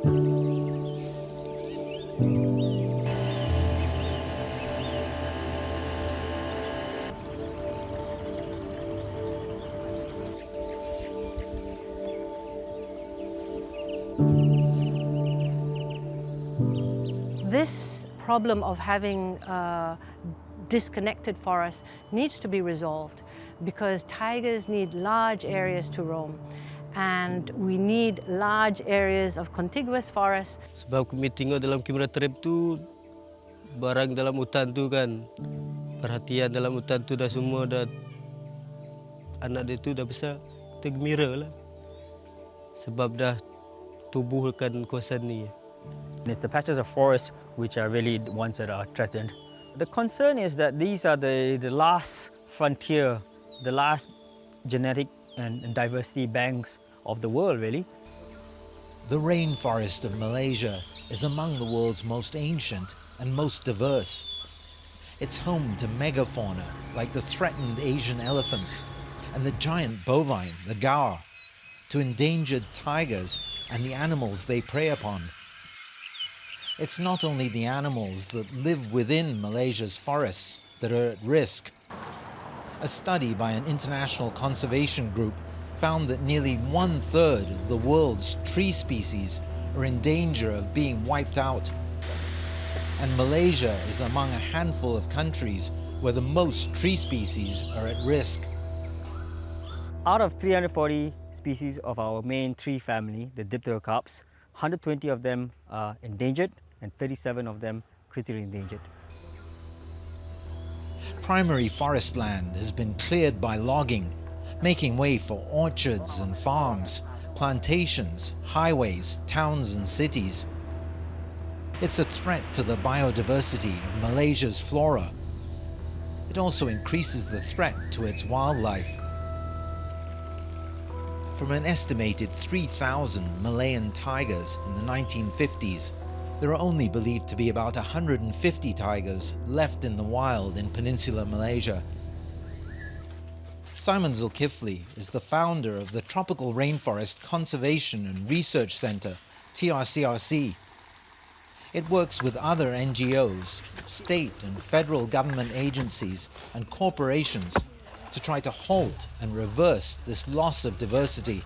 This problem of having disconnected forests needs to be resolved because tigers need large areas to roam and we need large areas of contiguous forests. Sebab kami tengok dalam kamera trap tu, barang dalam hutan tu kan, perhatian dalam hutan tu dah semua dah, anak dia tu dah besar, kita gembira lah. Sebab dah tubuhkan kawasan ni. It's the patches of forest which are really the ones that are threatened. The concern is that these are the last frontier, the last genetic and diversity banks of the world, really. The rainforest of Malaysia is among the world's most ancient and most diverse. It's home to megafauna like the threatened Asian elephants and the giant bovine, the gaur, to endangered tigers and the animals they prey upon. It's not only the animals that live within Malaysia's forests that are at risk. A study by an international conservation group found that nearly 1/3 of the world's tree species are in danger of being wiped out. And Malaysia is among a handful of countries where the most tree species are at risk. Out of 340 species of our main tree family, the dipterocarps, 120 of them are endangered and 37 of them critically endangered. Primary forest land has been cleared by logging, making way for orchards and farms, plantations, highways, towns and cities. It's a threat to the biodiversity of Malaysia's flora. It also increases the threat to its wildlife. From an estimated 3,000 Malayan tigers in the 1950s, there are only believed to be about 150 tigers left in the wild in peninsular Malaysia. Simon Zulkifli is the founder of the Tropical Rainforest Conservation and Research Centre, TRCRC. It works with other NGOs, state and federal government agencies and corporations to try to halt and reverse this loss of diversity.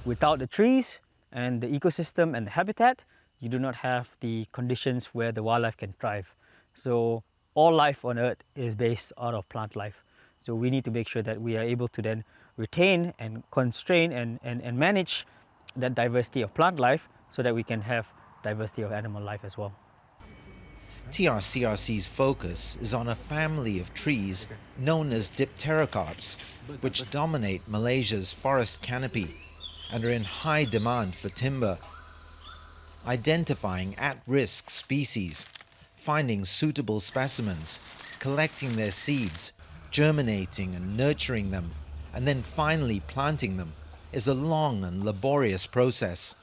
Without the trees and the ecosystem and the habitat, you do not have the conditions where the wildlife can thrive. So all life on Earth is based out of plant life. So we need to make sure that we are able to then retain and constrain and manage that diversity of plant life so that we can have diversity of animal life as well. TRCRC's focus is on a family of trees known as dipterocarps, which dominate Malaysia's forest canopy and are in high demand for timber. Identifying at-risk species, finding suitable specimens, collecting their seeds, germinating and nurturing them, and then finally planting them is a long and laborious process.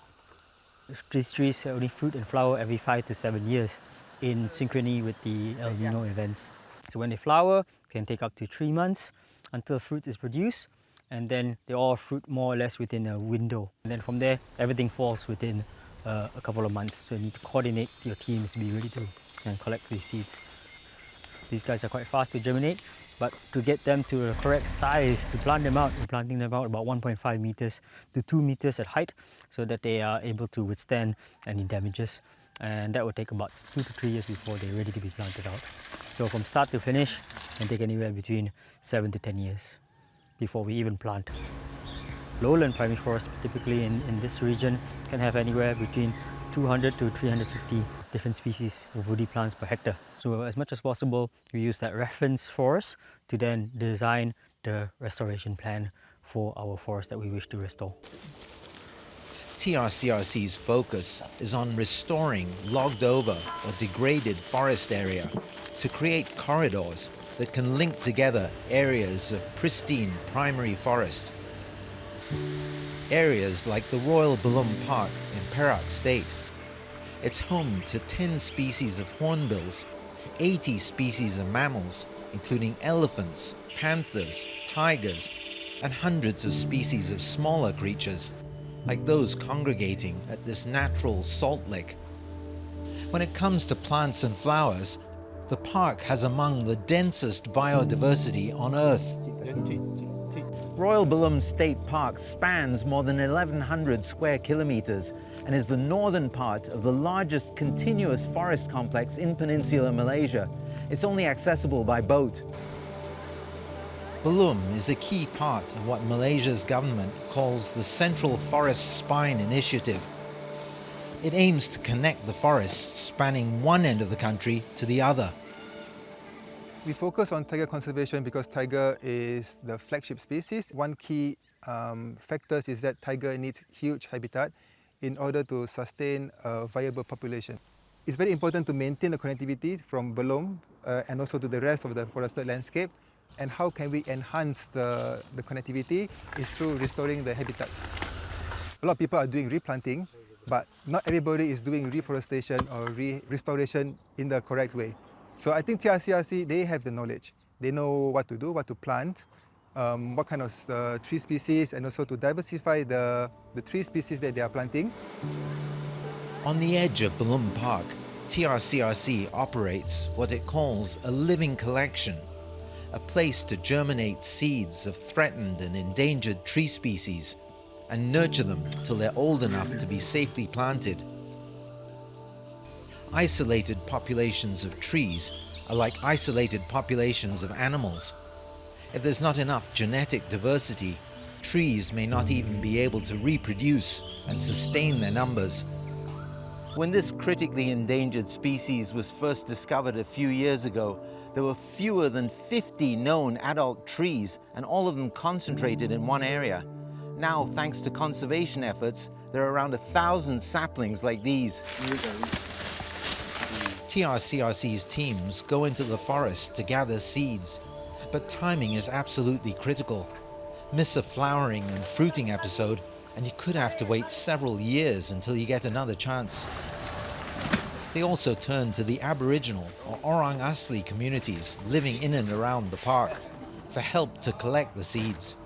These trees only fruit and flower every 5 to 7 years in synchrony with the El Nino events. So when they flower, it can take up to 3 months until fruit is produced, and then they all fruit more or less within a window. And then from there, everything falls within a couple of months. So you need to coordinate your teams to be ready to collect these seeds. These guys are quite fast to germinate, but to get them to the correct size to plant them out, we're planting them out about 1.5 meters to 2 meters at height so that they are able to withstand any damages. And that will take about 2 to 3 years before they're ready to be planted out. So from start to finish, it can take anywhere between 7 to 10 years before we even plant. Lowland primary forests, typically in this region, can have anywhere between 200 to 350 different species of woody plants per hectare. So as much as possible, we use that reference forest to then design the restoration plan for our forest that we wish to restore. TRCRC's focus is on restoring logged over or degraded forest area to create corridors that can link together areas of pristine primary forest. Areas like the Royal Belum Park in Perak State. It's home to 10 species of hornbills, 80 species of mammals, including elephants, panthers, tigers, and hundreds of species of smaller creatures. like those congregating at this natural salt lick. When it comes to plants and flowers, the park has among the densest biodiversity on Earth. Royal Belum State Park spans more than 1,100 square kilometers and is the northern part of the largest continuous forest complex in peninsular Malaysia. It's only accessible by boat. Belum is a key part of what Malaysia's government calls the Central Forest Spine Initiative. It aims to connect the forests spanning one end of the country to the other. We focus on tiger conservation because tiger is the flagship species. One key factor is that tiger needs huge habitat in order to sustain a viable population. It's very important to maintain the connectivity from Belum and also to the rest of the forested landscape. And how can we enhance the connectivity is through restoring the habitats. A lot of people are doing replanting, but not everybody is doing reforestation or restoration in the correct way. So I think TRCRC, they have the knowledge. They know what to do, what to plant, what kind of tree species, and also to diversify the tree species that they are planting. On the edge of Belum Park, TRCRC operates what it calls a living collection, a place to germinate seeds of threatened and endangered tree species and nurture them till they're old enough to be safely planted. Isolated populations of trees are like isolated populations of animals. If there's not enough genetic diversity, trees may not even be able to reproduce and sustain their numbers. When this critically endangered species was first discovered a few years ago, there were fewer than 50 known adult trees, and all of them concentrated in one area. Now, thanks to conservation efforts, there are around 1,000 saplings like these. TRCRC's teams go into the forest to gather seeds, but timing is absolutely critical. Miss a flowering and fruiting episode, and you could have to wait several years until you get another chance. They also turn to the Aboriginal or Orang Asli communities living in and around the park for help to collect the seeds.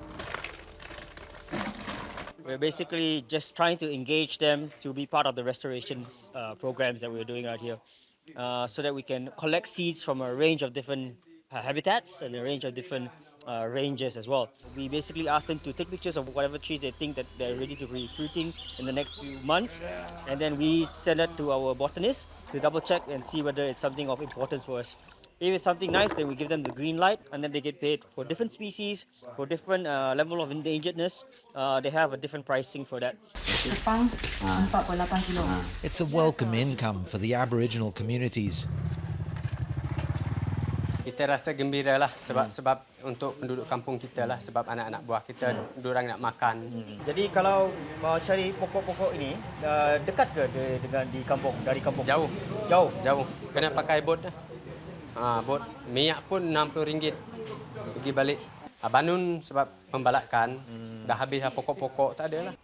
We're basically just trying to engage them to be part of the restoration programs that we're doing out here, so that we can collect seeds from a range of different habitats and a range of different ranges as well. We basically ask them to take pictures of whatever trees they think that they're ready to be fruiting in the next few months, and then we send that to our botanists to double check and see whether it's something of importance for us. If it's something nice, then we give them the green light, and then they get paid for different species, for different level of endangeredness. They have a different pricing for that. It's a welcome income for the Aboriginal communities. Kita rasa gembira lah sebab untuk penduduk kampung kita lah, sebab anak-anak buah kita dorang nak makan. Jadi kalau cari pokok-pokok ini dekat ke dengan di kampung, dari kampung? Jauh. Kena pakai bot dah. Bot minyak pun RM60 pergi balik. Banun sebab pembalakan dah habis pokok-pokok tak ada lah.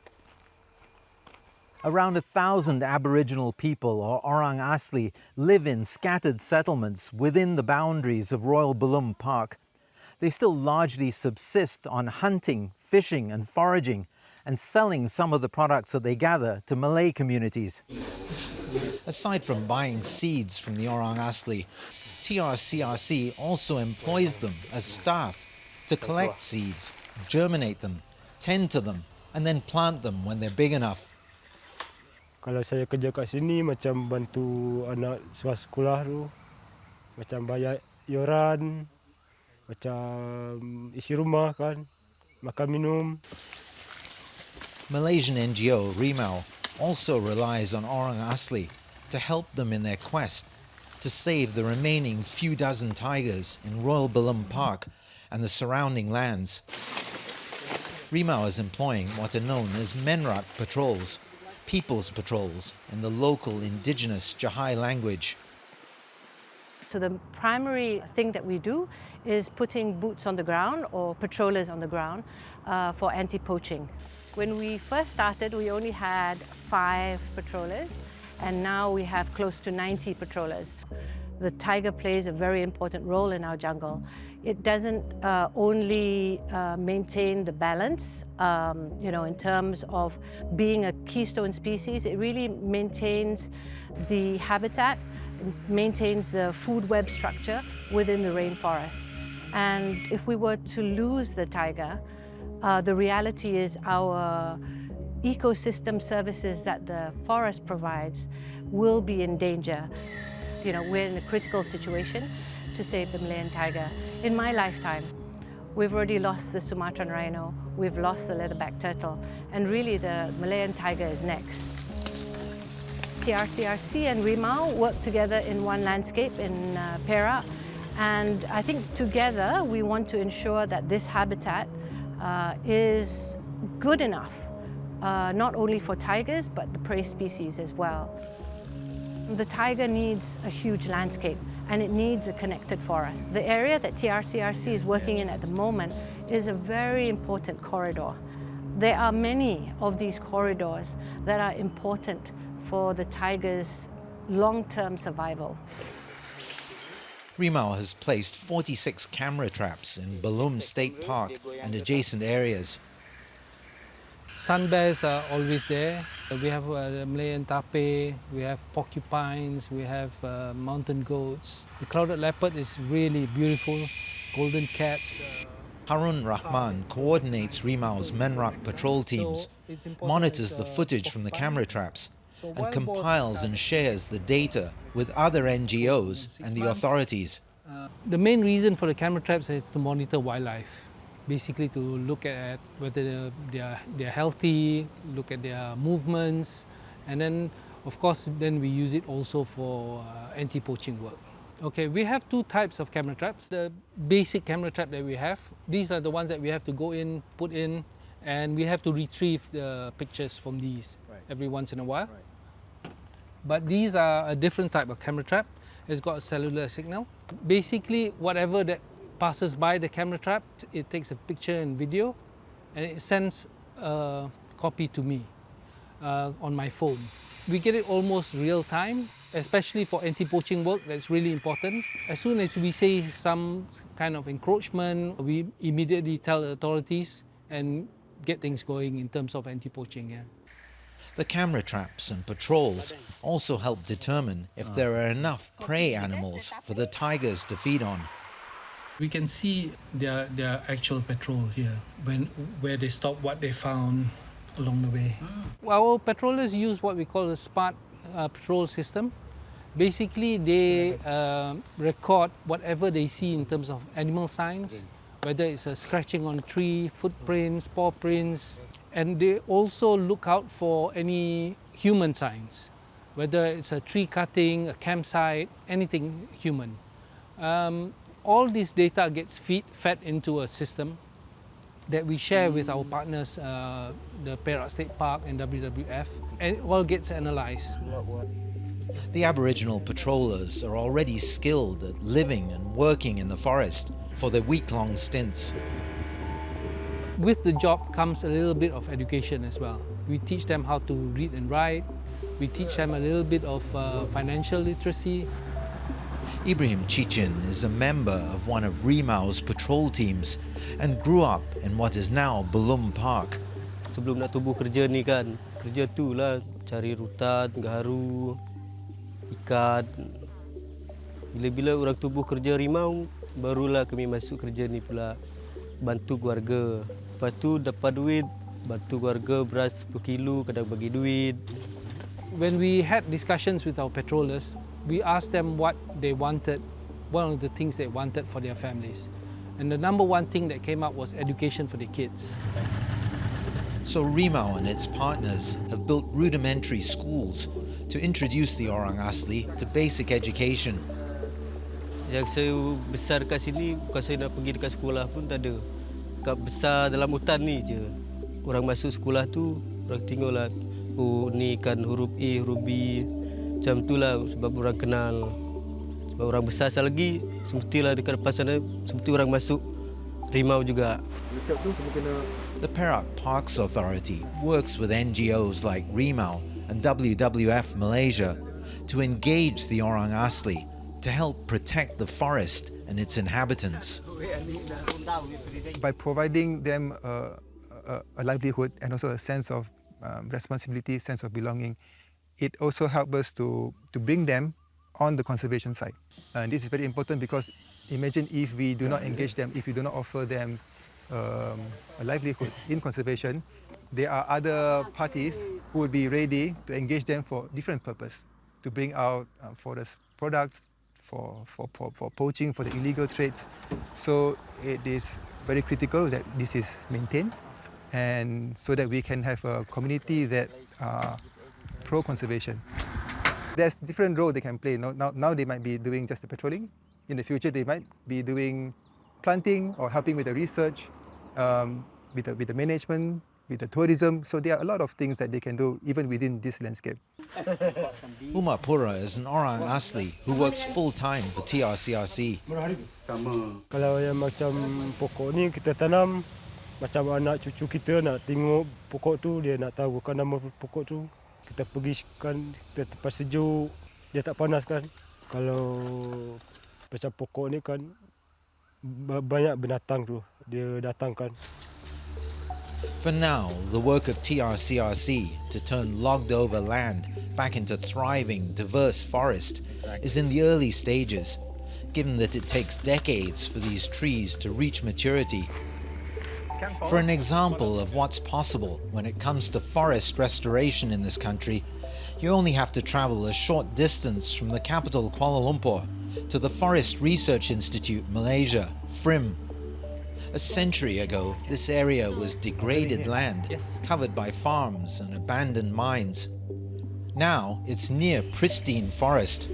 Around 1,000 Aboriginal people or Orang Asli live in scattered settlements within the boundaries of Royal Belum Park. They still largely subsist on hunting, fishing and foraging, and selling some of the products that they gather to Malay communities. Aside from buying seeds from the Orang Asli, TRCRC also employs them as staff to collect seeds, germinate them, tend to them, and then plant them when they're big enough. Kalau saya kerja kat sini macam bantu anak sekolah tu, macam bayar iuran, macam isi rumah kan, makan minum. Malaysian NGO Rimau also relies on Orang Asli to help them in their quest to save the remaining few dozen tigers in Royal Belum Park and the surrounding lands. Rimau is employing what are known as Menrat patrols, people's patrols in the local indigenous Jahai language. So the primary thing that we do is putting boots on the ground or patrollers on the ground for anti-poaching. When we first started, we only had 5 patrollers, and now we have close to 90 patrollers. The tiger plays a very important role in our jungle. It doesn't only maintain the balance, in terms of being a keystone species. It really maintains the habitat, maintains the food web structure within the rainforest. And if we were to lose the tiger, the reality is our ecosystem services that the forest provides will be in danger. We're in a critical situation to save the Malayan tiger. In my lifetime, we've already lost the Sumatran rhino, we've lost the leatherback turtle, and really the Malayan tiger is next. TRCRC and Rimau work together in one landscape in Perak, and I think together we want to ensure that this habitat is good enough, not only for tigers but the prey species as well. The tiger needs a huge landscape and it needs a connected forest. The area that TRCRC is working in at the moment is a very important corridor. There are many of these corridors that are important for the tiger's long-term survival. Rimau has placed 46 camera traps in Belum State Park and adjacent areas. Sun bears are always there. We have Malayan tape, we have porcupines, we have mountain goats. The clouded leopard is really beautiful, golden cat. Harun Rahman coordinates Rimau's Menrak patrol teams, monitors the footage from the camera traps, and compiles and shares the data with other NGOs and the authorities. The main reason for the camera traps is to monitor wildlife. Basically to look at whether they're healthy, look at their movements, and then of course then we use it also for anti-poaching work. Okay, we have two types of camera traps. The basic camera trap that we have, these are the ones that we have to go in, put in, and we have to retrieve the pictures from these every once in a while. But these are a different type of camera trap. It's got a cellular signal. Basically, whatever that passes by the camera trap, it takes a picture and video, and it sends a copy to me on my phone. We get it almost real time, especially for anti-poaching work. That's really important. As soon as we see some kind of encroachment, we immediately tell the authorities and get things going in terms of anti-poaching. Yeah. The camera traps and patrols also help determine if there are enough prey animals for the tigers to feed on. We can see their actual patrol here, where they stop, what they found along the way. Our patrollers use what we call a smart patrol system. Basically, they record whatever they see in terms of animal signs, whether it's a scratching on a tree, footprints, paw prints, and they also look out for any human signs, whether it's a tree cutting, a campsite, anything human. All this data gets fed into a system that we share with our partners, the Perak State Park and WWF, and it all gets analysed. The Aboriginal patrollers are already skilled at living and working in the forest for their week-long stints. With the job comes a little bit of education as well. We teach them how to read and write. We teach them a little bit of financial literacy. Ibrahim Chichin is a member of one of Rimau's patrol teams and grew up in what is now Belum Park. Sebelum nak tubuh kerja ni kan, kerja tu lah cari rutan, gaharu, ikan. Bila-bila orang tubuh kerja Rimau, barulah kami masuk kerja ni pula, bantu keluarga. Lepas tu dapat duit, bantu keluarga beras 10 kilo, kadang bagi duit. When we had discussions with our patrollers, we asked them what they wanted, one of the things they wanted for their families. And the number one thing that came up was education for the kids. So Rimau and its partners have built rudimentary schools to introduce the orang asli to basic education. Yang saya besar kat sini, bukan saya nak pergi dekat sekolah pun tak ada. Kat besar dalam hutan ni je. Orang masuk sekolah tu, orang tengoklah, oh ni kan huruf A, huruf B. Macam itulah sebab orang kenal. Sebab orang besar sekali lagi, semestilah dekat depan sana, semesti orang masuk Rimau juga. The Perak Parks Authority works with NGOs like Rimau and WWF Malaysia to engage the orang asli to help protect the forest and its inhabitants. By providing them a livelihood and also a sense of responsibility, sense of belonging, it also helps us to bring them on the conservation side. And this is very important because imagine if we do not engage them, if we do not offer them a livelihood in conservation, there are other parties who would be ready to engage them for different purpose, to bring out forest products, for poaching, for the illegal trades. So it is very critical that this is maintained, and so that we can have a community that are pro-conservation. There's different roles they can play. Now they might be doing just the patrolling. In the future, they might be doing planting or helping with the research, with the management, with the tourism. So there are a lot of things that they can do even within this landscape. Umar Pura is an orang asli who works full-time for TRCRC. Kalau yang macam pokok ni kita tanam, macam anak cucu kita nak tengok pokok tu, dia nak tahu kan nama pokok tu. Kita pergi kan, kita tempat sejuk, dia tak panas kan. Kalau macam pokok ni kan, banyak binatang tu, dia datang kan. For now, the work of TRCRC to turn logged-over land back into thriving, diverse forest is in the early stages, given that it takes decades for these trees to reach maturity. For an example of what's possible when it comes to forest restoration in this country, you only have to travel a short distance from the capital Kuala Lumpur to the Forest Research Institute, Malaysia, FRIM. A century ago, this area was degraded land, covered by farms and abandoned mines. Now, it's near pristine forest.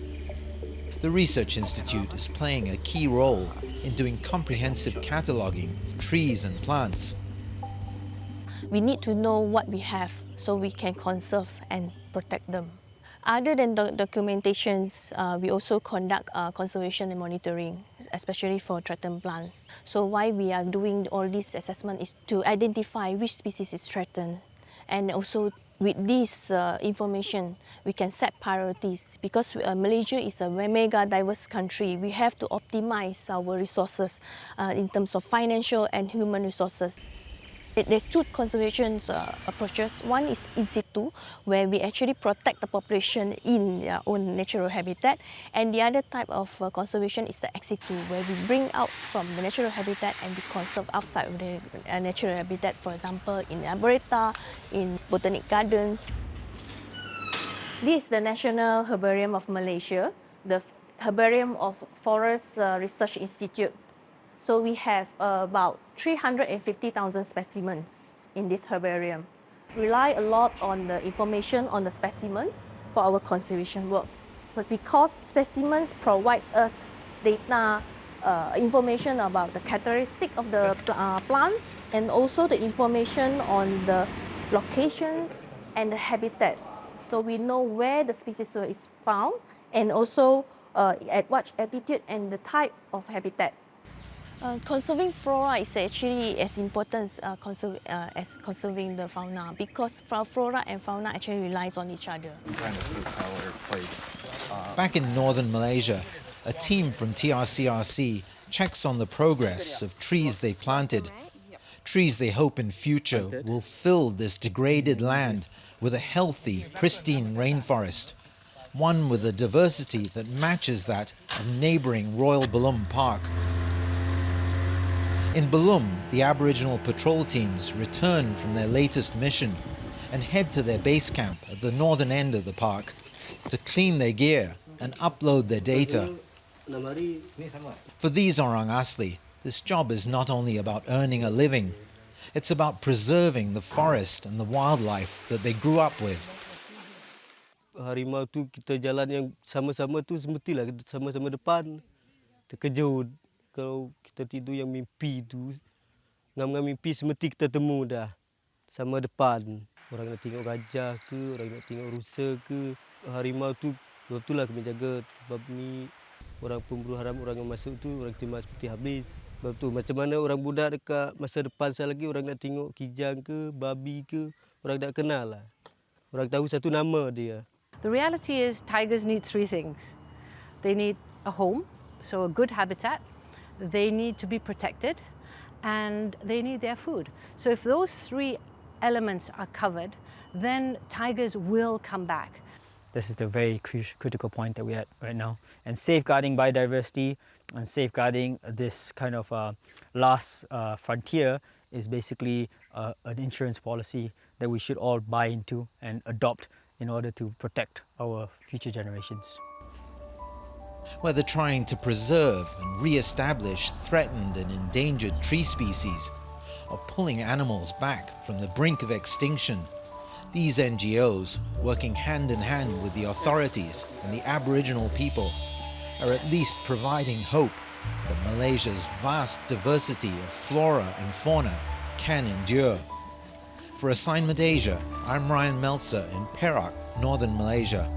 The Research Institute is playing a key role in doing comprehensive cataloguing of trees and plants. We need to know what we have so we can conserve and protect them. Other than documentations, we also conduct conservation and monitoring, especially for threatened plants. So why we are doing all this assessment is to identify which species is threatened. And also with this information, we can set priorities because Malaysia is a mega diverse country. We have to optimize our resources in terms of financial and human resources. There's two conservation approaches. One is in situ, where we actually protect the population in their own natural habitat. And the other type of conservation is the ex situ, where we bring out from the natural habitat and we conserve outside of the natural habitat, for example, in arboreta, in botanic gardens. This is the National Herbarium of Malaysia, the Herbarium of Forest Research Institute. So we have about 350,000 specimens in this herbarium. We rely a lot on the information on the specimens for our conservation work. But because specimens provide us data, information about the characteristic of the plants and also the information on the locations and the habitat. So we know where the species is found and also at what altitude and the type of habitat. Conserving flora is actually as important as conserving the fauna because flora and fauna actually relies on each other. Back in northern Malaysia, a team from TRCRC checks on the progress of trees they planted. Trees they hope in future will fill this degraded land with a healthy, pristine rainforest. One with a diversity that matches that of neighbouring Royal Belum Park. In Belum, the Aboriginal patrol teams return from their latest mission and head to their base camp at the northern end of the park to clean their gear and upload their data. For these Orang Asli, this job is not only about earning a living, it's about preserving the forest and the wildlife that they grew up with. Harimau tu kita jalan yang sama-sama tu semestilah kita sama-sama depan. Terkejut kalau kita tidur yang mimpi tu. Ngam-ngam mimpi semesti kita temu dah. Sama depan. Orang nak tengok gajah ke, orang nak tengok rusa ke. Harimau tu betul lah kena jaga. Sebab ni orang pemburu haram, orang yang masuk tu orang terima seperti habis. Sebab tu macam mana orang budak dekat masa depan saya lagi orang nak tengok kijang ke, babi ke, orang tak kenal lah. Orang tahu satu nama dia. The reality is tigers need three things. They need a home, so a good habitat, they need to be protected, and they need their food. So if those three elements are covered, then tigers will come back. This is the very critical point that we're at right now. And safeguarding biodiversity and safeguarding this kind of last frontier is basically an insurance policy that we should all buy into and adopt in order to protect our future generations. Whether trying to preserve and re-establish threatened and endangered tree species, or pulling animals back from the brink of extinction, these NGOs, working hand in hand with the authorities and the Aboriginal people, are at least providing hope that Malaysia's vast diversity of flora and fauna can endure. For Assignment Asia, I'm Ryan Meltzer in Perak, northern Malaysia.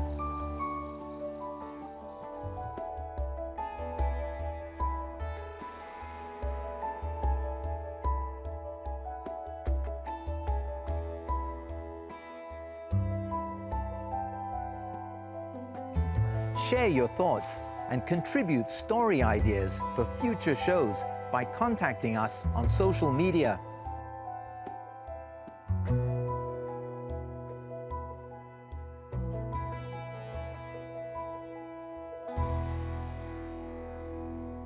Share your thoughts and contribute story ideas for future shows by contacting us on social media.